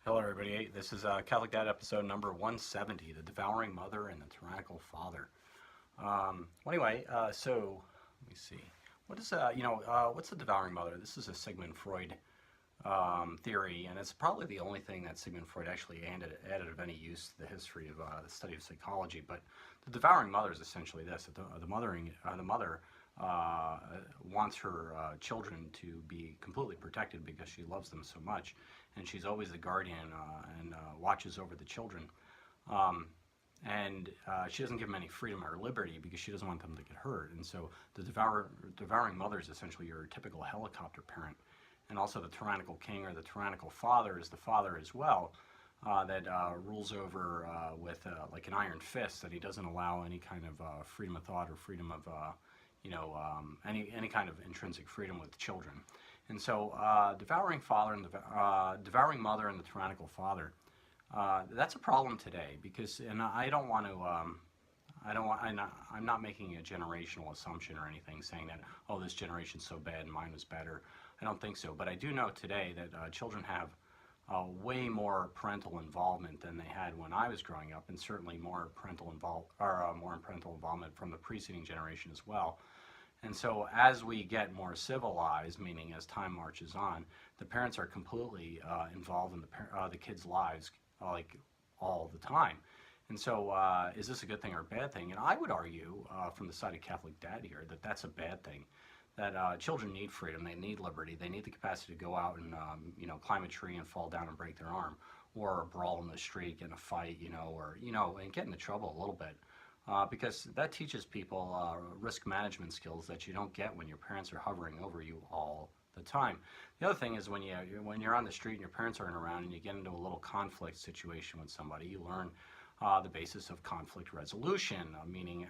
Hello, everybody. This is Catholic Dad episode number 170, The Devouring Mother and the Tyrannical Father. So let me see. What is, what's the devouring mother? This is a Sigmund Freud theory, and it's probably the only thing that Sigmund Freud actually added of any use to the history of the study of psychology. But the devouring mother is essentially this: that the mother wants her children to be completely protected because she loves them so much, and she's always the guardian and watches over the children. And she doesn't give them any freedom or liberty because she doesn't want them to get hurt. And so the devouring mother is essentially your typical helicopter parent. And also the tyrannical king or the tyrannical father is the father as well, that rules over with like an iron fist, that he doesn't allow any kind of freedom of thought or freedom of any kind of intrinsic freedom with children. And so devouring father and devouring mother and the tyrannical father, that's a problem today because, and I don't want to. I'm not making a generational assumption or anything saying that, oh, this generation's so bad and mine was better. I don't think so. But I do know today that children have way more parental involvement than they had when I was growing up, and certainly more parental involvement from the preceding generation as well. And so as we get more civilized, meaning as time marches on, the parents are completely involved in the kids' lives like all the time. And so is this a good thing or a bad thing? And I would argue from the side of Catholic Dad here that that's a bad thing. That children need freedom, they need liberty, they need the capacity to go out and climb a tree and fall down and break their arm, or brawl in the street, get in a fight, and get into trouble a little bit. Because that teaches people risk management skills that you don't get when your parents are hovering over you all the time. The other thing is when you're on the street and your parents aren't around and you get into a little conflict situation with somebody, you learn the basis of conflict resolution, meaning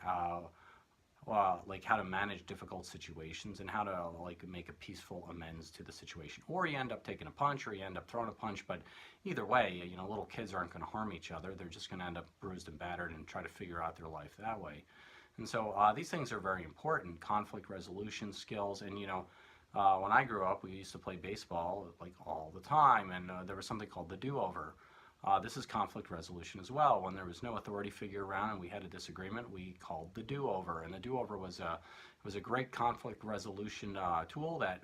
like how to manage difficult situations and how to like make a peaceful amends to the situation. Or you end up taking a punch, or you end up throwing a punch. But either way, little kids aren't going to harm each other. They're just going to end up bruised and battered and try to figure out their life that way. And so these things are very important: conflict resolution skills. And when I grew up, we used to play baseball like all the time, and there was something called the do-over. This is conflict resolution as well. When there was no authority figure around and we had a disagreement, we called the do-over. And the do-over was a great conflict resolution tool that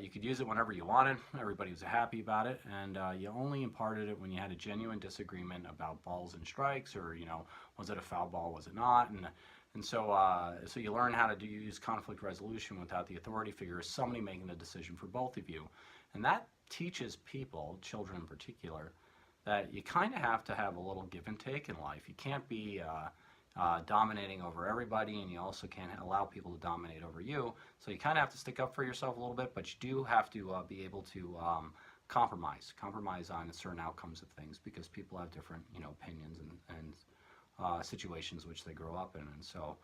you could use it whenever you wanted. Everybody was happy about it, and you only imparted it when you had a genuine disagreement about balls and strikes, or was it a foul ball, was it not? And so you learn how to use conflict resolution without the authority figure, or somebody making the decision for both of you. And that teaches people, children in particular, that you kind of have to have a little give and take in life. You can't be dominating over everybody, and you also can't allow people to dominate over you. So you kind of have to stick up for yourself a little bit, but you do have to be able to compromise on certain outcomes of things, because people have different opinions and situations which they grow up in. And so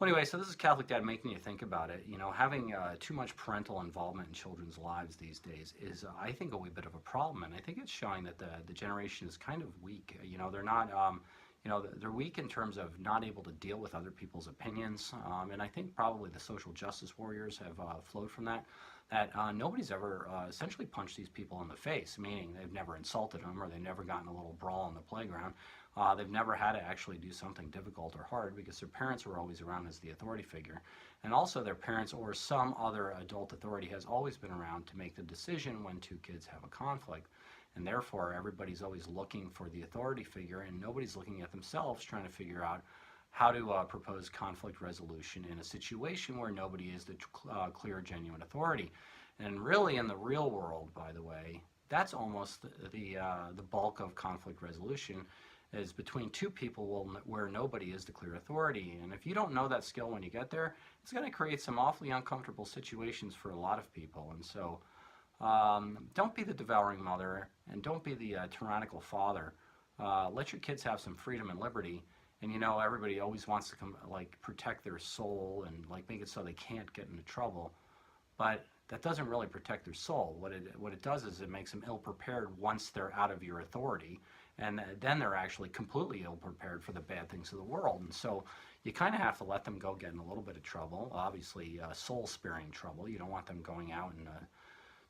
anyway, so this is Catholic Dad making you think about it. Having too much parental involvement in children's lives these days is, I think, a wee bit of a problem. And I think it's showing that the generation is kind of weak. They're not, they're weak in terms of not able to deal with other people's opinions. And I think probably the social justice warriors have flowed from that. Nobody's ever essentially punched these people in the face, meaning they've never insulted them, or they've never gotten a little brawl on the playground. They've never had to actually do something difficult or hard, because their parents were always around as the authority figure. And also their parents or some other adult authority has always been around to make the decision when two kids have a conflict. And therefore everybody's always looking for the authority figure, and nobody's looking at themselves trying to figure out how to propose conflict resolution in a situation where nobody is the clear, genuine authority. And really, in the real world, by the way, that's almost the bulk of conflict resolution, is between two people where nobody is the clear authority. And if you don't know that skill when you get there, it's going to create some awfully uncomfortable situations for a lot of people. And so don't be the devouring mother, and don't be the tyrannical father. Let your kids have some freedom and liberty. And everybody always wants to protect their soul and make it so they can't get into trouble. But that doesn't really protect their soul. What it does is it makes them ill prepared once they're out of your authority, and then they're actually completely ill prepared for the bad things of the world. And so you kind of have to let them go get in a little bit of trouble, obviously soul sparing trouble. You don't want them going out and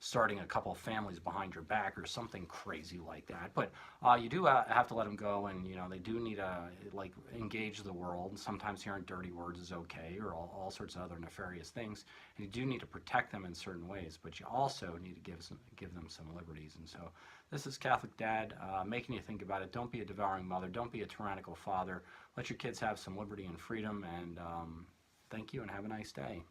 starting a couple families behind your back or something crazy like that. But you do have to let them go, and they do need to like engage the world. Sometimes hearing dirty words is okay, or all sorts of other nefarious things. And you do need to protect them in certain ways, but you also need to give them some liberties. And so this is Catholic Dad making you think about it. Don't be a devouring mother. Don't be a tyrannical father. Let your kids have some liberty and freedom. And thank you, and have a nice day.